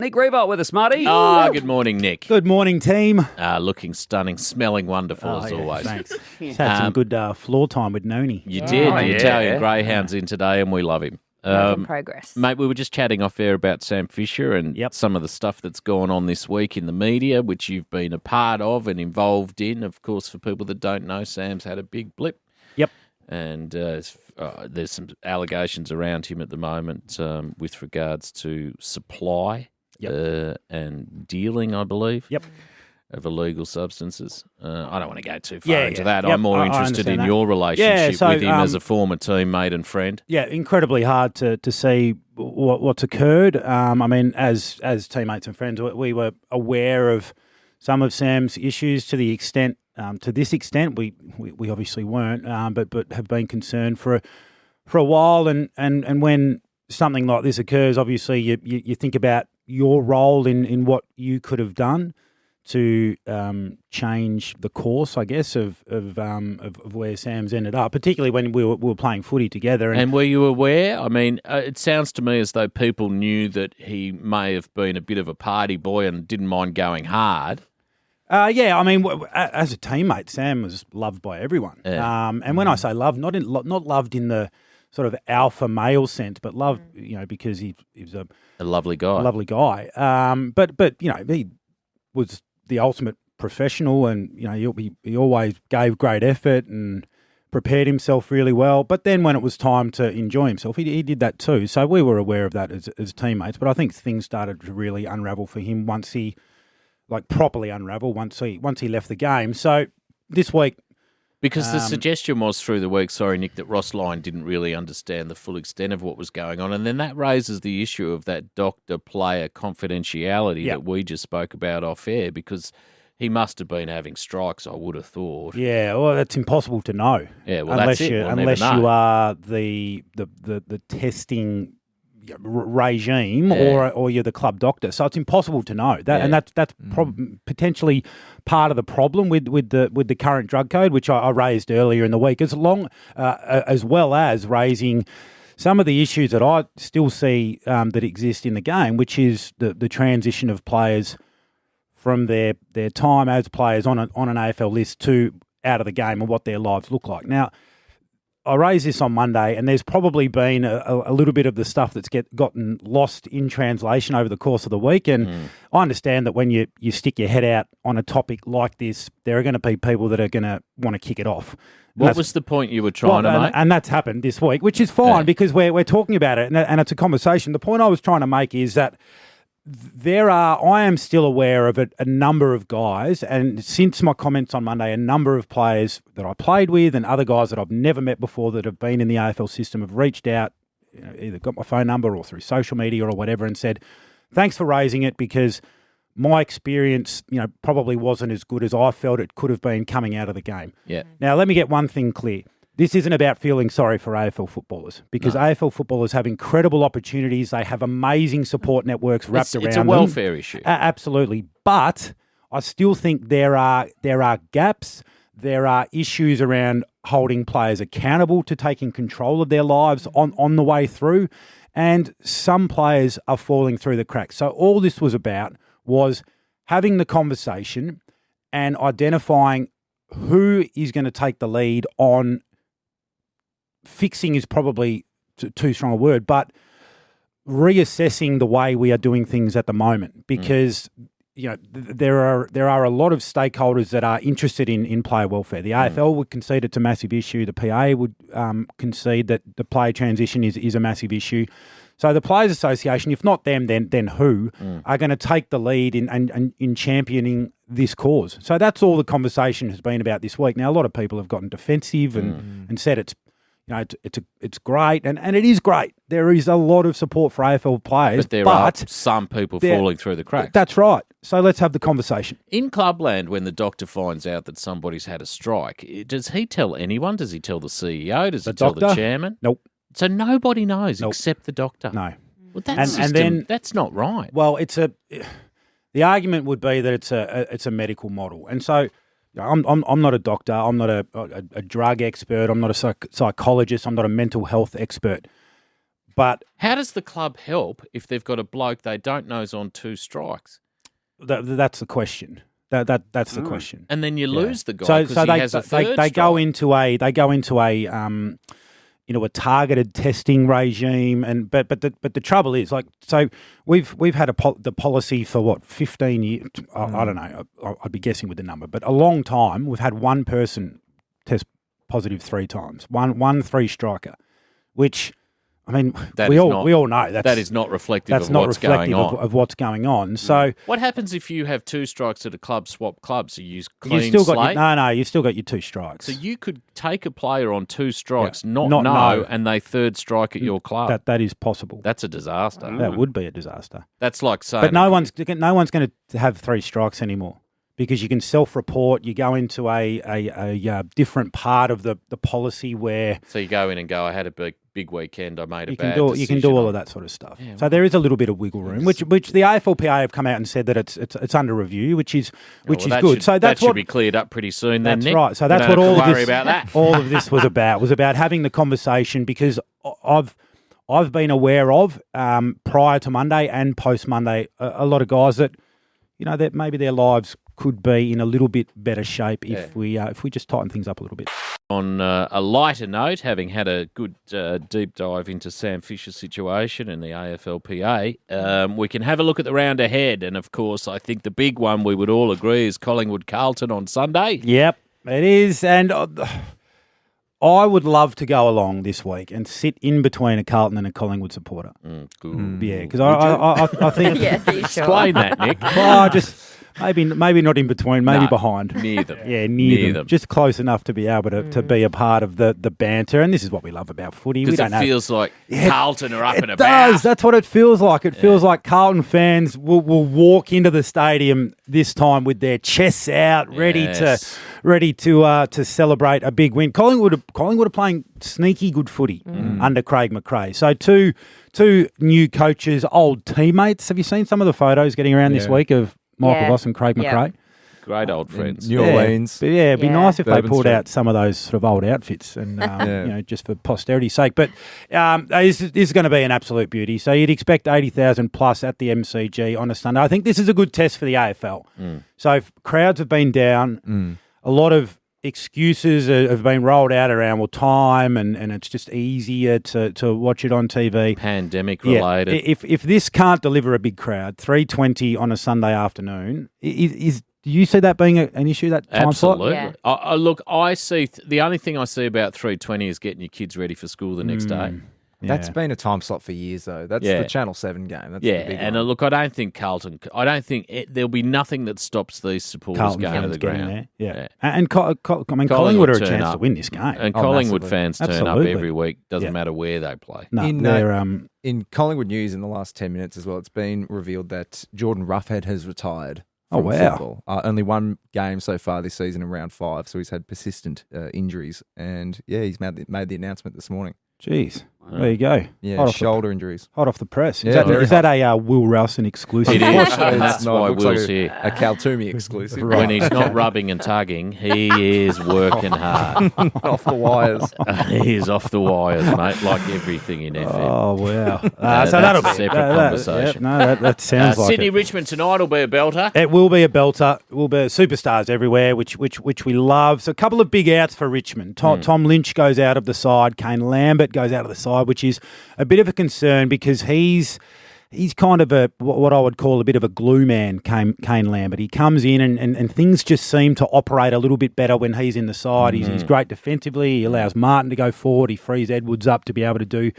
Nick Riewoldt with us, Marty. Good morning, Nick. Good morning, team. Looking stunning, smelling wonderful as always. Thanks. Just had some good floor time with Noni. You did. The Italian Greyhound's in today, and we love him. In progress. Mate, we were just chatting off air about Sam Fisher and some of the stuff that's gone on this week in the media, which you've been a part of and involved in. Of course, for people that don't know, Sam's had a big blip. Yep. And there's some allegations around him at the moment with regards to supply and dealing, I believe, of illegal substances. I don't want to go too far into that. I'm more interested in your relationship with him as a former teammate and friend. Yeah, incredibly hard to see what's occurred. I mean, as teammates and friends, we were aware of some of Sam's issues to the extent, to this extent, we obviously weren't, but have been concerned for a while. And when something like this occurs, obviously you think about your role in what you could have done to change the course, I guess, of where Sam's ended up, particularly when we were playing footy together. And were you aware? I mean, it sounds to me as though people knew that he may have been a bit of a party boy and didn't mind going hard. I mean, as a teammate, Sam was loved by everyone. Yeah. And when I say loved, not loved in the sort of alpha male sense, but loved, because he was a lovely guy. But he was the ultimate professional, and he always gave great effort and prepared himself really well. But then when it was time to enjoy himself, he did that too. So we were aware of that as teammates. But I think things started to really unravel for him once he properly unravel once he left the game. So this week. Because the suggestion was through the week, sorry, Nick, that Ross Lyon didn't really understand the full extent of what was going on. And then that raises the issue of that doctor-player confidentiality that we just spoke about off air, because he must have been having strikes, I would have thought. Yeah, well, that's impossible to know. Yeah, well, that's it. Unless you are the testing regime or you're the club doctor, so it's impossible to know that, and that's potentially part of the problem with the current drug code, which I raised earlier in the week, as well as raising some of the issues that I still see that exist in the game, which is the transition of players from their time as players on an AFL list to out of the game and what their lives look like. Now, I raised this on Monday, and there's probably been a little bit of the stuff that's gotten lost in translation over the course of the week. And I understand that when you stick your head out on a topic like this, there are going to be people that are going to want to kick it off. What was the point you were trying to make? And that's happened this week, which is fine because we're talking about it and it's a conversation. The point I was trying to make is that I am still aware of a number of guys, and since my comments on Monday, a number of players that I played with and other guys that I've never met before that have been in the AFL system have reached out, either got my phone number or through social media or whatever, and said, thanks for raising it, because my experience, probably wasn't as good as I felt it could have been coming out of the game. Yeah. Now, let me get one thing clear. This isn't about feeling sorry for AFL footballers, because AFL footballers have incredible opportunities. They have amazing support networks wrapped around them. It's a welfare issue. Absolutely. But I still think there are gaps. There are issues around holding players accountable to taking control of their lives on the way through. And some players are falling through the cracks. So all this was about was having the conversation and identifying who is going to take the lead on. Fixing is probably too strong a word, but reassessing the way we are doing things at the moment, because there are a lot of stakeholders that are interested in player welfare. The AFL would concede it's a massive issue. The PA would concede that the player transition is a massive issue. So the Players Association, if not them, then who are going to take the lead in championing this cause? So that's all the conversation has been about this week. Now, a lot of people have gotten defensive and said it's great, and it is great. There is a lot of support for AFL players. But there are some people falling through the cracks. That's right. So let's have the conversation. In Clubland, when the doctor finds out that somebody's had a strike, does he tell anyone? Does he tell the CEO? Does he tell the chairman? Nope. So nobody knows except the doctor? No. Well, that's not right. Well, the argument would be that it's a medical model. And so I'm not a doctor. I'm not a drug expert. I'm not a psychologist. I'm not a mental health expert. But how does the club help if they've got a bloke they don't know's on 2 strikes? That's the question. That's the question. And then you lose the guy because he has a third they go strike. into a a targeted testing regime, but the trouble is, like, so we've had the policy for 15 years. I don't know. I'd be guessing with the number, but a long time. We've had one person test positive 3 times. One 3 striker, which, I mean, we all know that is not reflective of what's going on. Of what's going on. So what happens if you have 2 strikes at a club, swap clubs? You use you've clean still slate? you've still got your 2 strikes. So you could take a player on 2 strikes, not know, and they third strike at your club. That is possible. That's a disaster. That would be a disaster. That's like saying... But no one's going to have 3 strikes anymore, because you can self-report. You go into a different part of the policy where... So you go in and go, I had a big weekend, I made a bad decision. You can do all of that sort of stuff. Yeah, so there is a little bit of wiggle room, which the AFLPA have come out and said that it's under review, which is good. So that should be cleared up pretty soon. Then, that's Nick. right. So that's what all of this was about. Was about having the conversation, because I've been aware of prior to Monday and post Monday a lot of guys that that maybe their lives could be in a little bit better shape if we just tighten things up a little bit. On a lighter note, having had a good deep dive into Sam Fisher's situation in the AFLPA, we can have a look at the round ahead. And, of course, I think the big one we would all agree is Collingwood Carlton on Sunday. Yep, it is. And I would love to go along this week and sit in between a Carlton and a Collingwood supporter. Good. Yeah, because I think... Yeah, sure. Explain that, Nick. Well, just... Maybe not in between, maybe behind. Near them. Yeah, near them. Just close enough to be able to be a part of the banter. And this is what we love about footy. Because it feels like Carlton are up and about. It does. That's what it feels like. It feels like Carlton fans will walk into the stadium this time with their chests out, ready to celebrate a big win. Collingwood are playing sneaky good footy under Craig McRae. So two new coaches, old teammates. Have you seen some of the photos getting around this week of Michael Voss and Craig McRae? Great old friends. New Orleans. But it'd be nice if Bourbon they pulled Street. out some of those sort of old outfits and, just for posterity's sake. But this is going to be an absolute beauty. So you'd expect 80,000 plus at the MCG on a Sunday. I think this is a good test for the AFL. So crowds have been down. A lot of excuses have been rolled out around time and it's just easier to watch it on TV. Pandemic related. If this can't deliver a big crowd, 3:20 on a Sunday afternoon, do you see that being an issue, that time slot? Absolutely. Yeah. Look, I see the only thing I see about 3:20 is getting your kids ready for school the next day. That's been a time slot for years, though. That's the Channel 7 game. That's the big and one. Look, I don't think there'll be nothing that stops these supporters Carlton going to fans the getting ground. there. And Collingwood are a chance to win this game. And Collingwood fans turn Absolutely. up every week. Doesn't matter where they play. No, In Collingwood news in the last 10 minutes as well, it's been revealed that Jordan Roughhead has retired from football. Only one game so far this season in round 5, so he's had persistent injuries. And, he's made the announcement this morning. Jeez. There you go. Yeah, shoulder injuries. Hot off the press. Yeah, Is that a Will Rowson exclusive? It is. Unfortunately, And that's why Will's here. A Kaltoumi exclusive. When he's not rubbing and tugging, he is working hard. Off the wires. He is off the wires, mate, like everything in FM. Oh, wow. So that'll be a separate conversation. That sounds like Sydney it. Richmond tonight will be a belter. It will be a belter. Will be superstars everywhere, which we love. So a couple of big outs for Richmond. Tom Lynch goes out of the side. Kane Lambert goes out of the side, which is a bit of a concern because he's kind of what I would call a bit of a glue man, Kane Lambert. He comes in and things just seem to operate a little bit better when he's in the side. He's great defensively. He allows Martin to go forward. He frees Edwards up to be able to do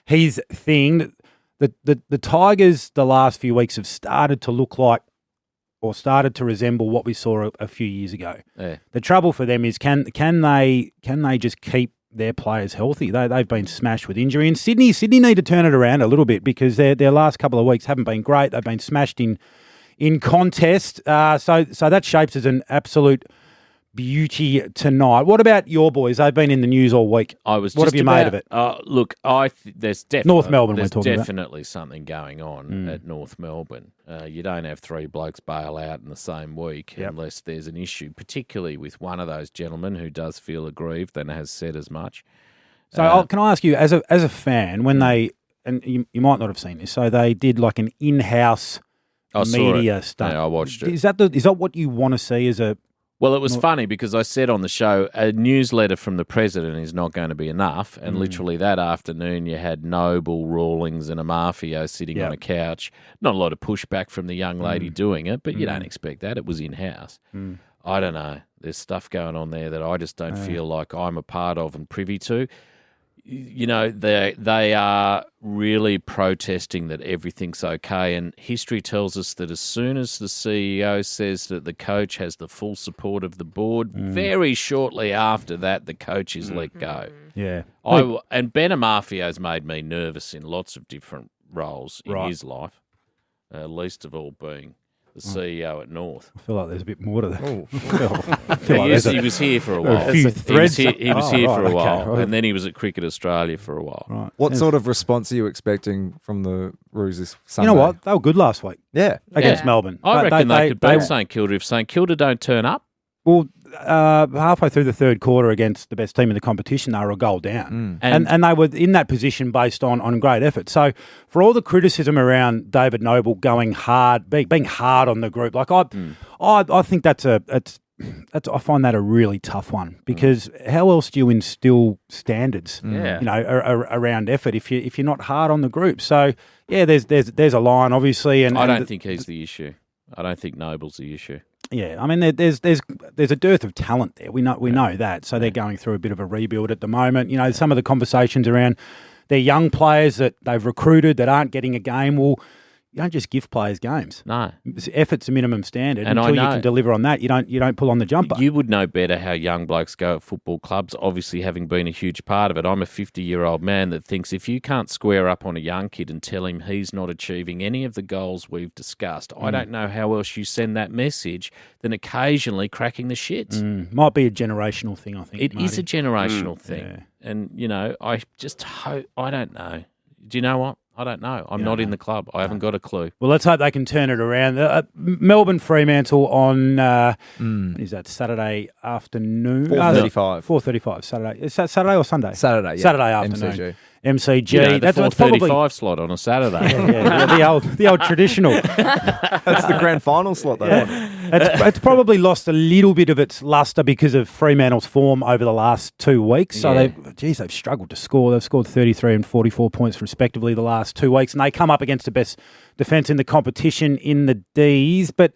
his thing. The Tigers the last few weeks have started to look like or started to resemble what we saw a few years ago. Yeah. The trouble for them is can they just keep their players healthy? They've been smashed with injury. And Sydney need to turn it around a little bit because their last couple of weeks haven't been great. They've been smashed in contest. So that shapes as an absolute beauty tonight. What about your boys? They've been in the news all week. What have you made of it? Look, there's definitely North Melbourne. We're talking definitely something going on at North Melbourne. You don't have 3 blokes bail out in the same week unless there's an issue, particularly with one of those gentlemen who does feel aggrieved and has said as much. So can I ask you, as a fan, when they and you might not have seen this, so they did like an in-house media stuff. Yeah, I watched it. Is that what you want to see as a... Well, it was funny because I said on the show, a newsletter from the president is not going to be enough. And literally that afternoon, you had Noble, Rawlings and Amarfio sitting on a couch. Not a lot of pushback from the young lady doing it, but you don't expect that. It was in-house. I don't know. There's stuff going on there that I just don't feel like I'm a part of and privy to. You know, they are really protesting that everything's okay, and history tells us that as soon as the CEO says that the coach has the full support of the board, very shortly after that, the coach is let go. Yeah. And Ben Amarfio's made me nervous in lots of different roles in his life, least of all being the CEO at North. I feel like there's a bit more to that. He was here for a while. He was here for a while, and then he was at Cricket Australia for a while. Right. What sort of response are you expecting from the Roos this Sunday? You know what? They were good last week. Yeah. Against Melbourne. I reckon they could beat St Kilda if St Kilda don't turn up. Well, halfway through the third quarter against the best team in the competition, they were a goal down. And they were in that position based on great effort. So for all the criticism around David Noble going hard, being hard on the group, like I think I find that a really tough one because how else do you instill standards, around effort if you're not hard on the group? So yeah, there's a line obviously, and I don't think he's the issue. I don't think Noble's the issue. Yeah, I mean, there's a dearth of talent there. We know that. So they're going through a bit of a rebuild at the moment. You know, some of the conversations around their young players that they've recruited that aren't getting a game. Well, you don't just give players games. No, effort's a minimum standard. And until you can deliver on that, you don't pull on the jumper. You would know better how young blokes go at football clubs. Obviously, having been a huge part of it, I'm a 50-year-old man that thinks if you can't square up on a young kid and tell him he's not achieving any of the goals we've discussed, I don't know how else you send that message than occasionally cracking the shits. Might be a generational thing. I think it is a generational thing, and I just hope. I don't know. Do you know what? I don't know. I'm not in the club. I haven't got a clue. Well, let's hope they can turn it around. Melbourne Fremantle on is that Saturday afternoon? 4:35. 4:35 Saturday. Is that Saturday or Sunday? Saturday. Yeah. Saturday afternoon. MCG. You know, the 4:35 slot on a Saturday. the old traditional. That's the grand final slot, though. Yeah. It's probably lost a little bit of its luster because of Fremantle's form over the last 2 weeks. So they've struggled to score. They've scored 33 and 44 points respectively the last 2 weeks, and they come up against the best defence in the competition in the Ds. But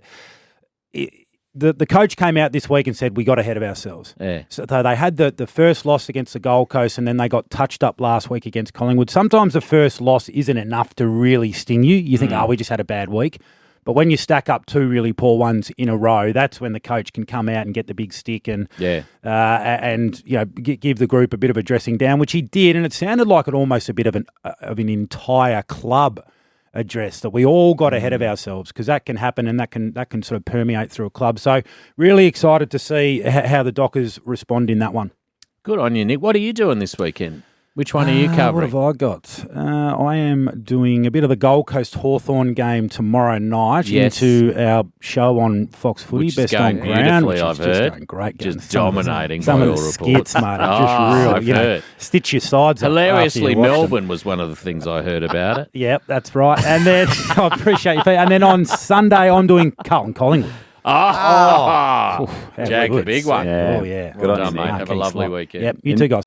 the coach came out this week and said we got ahead of ourselves. Yeah. So they had the first loss against the Gold Coast, and then they got touched up last week against Collingwood. Sometimes the first loss isn't enough to really sting you. You think, we just had a bad week. But when you stack up two really poor ones in a row, that's when the coach can come out and get the big stick and give the group a bit of a dressing down, which he did. And it sounded like almost a bit of an entire club address that we all got ahead of ourselves, because that can happen and that can sort of permeate through a club. So really excited to see how the Dockers respond in that one. Good on you, Nick. What are you doing this weekend? Which one are you covering? What have I got? I am doing a bit of the Gold Coast Hawthorn game tomorrow night into our show on Fox Footy, which Best is going on Ground, which I've is heard. just going great. Just dominating some by of the all skits, reports. mate. Just really, stitch your sides Hilariously, up Melbourne was one of the things I heard about it. Yep, that's right. And then I appreciate your feedback. And then on Sunday, I'm doing Carlton Collingwood. Jack, the big one. Yeah. Oh, yeah. Good on you, mate. Have a lovely weekend. Yep, you too, guys.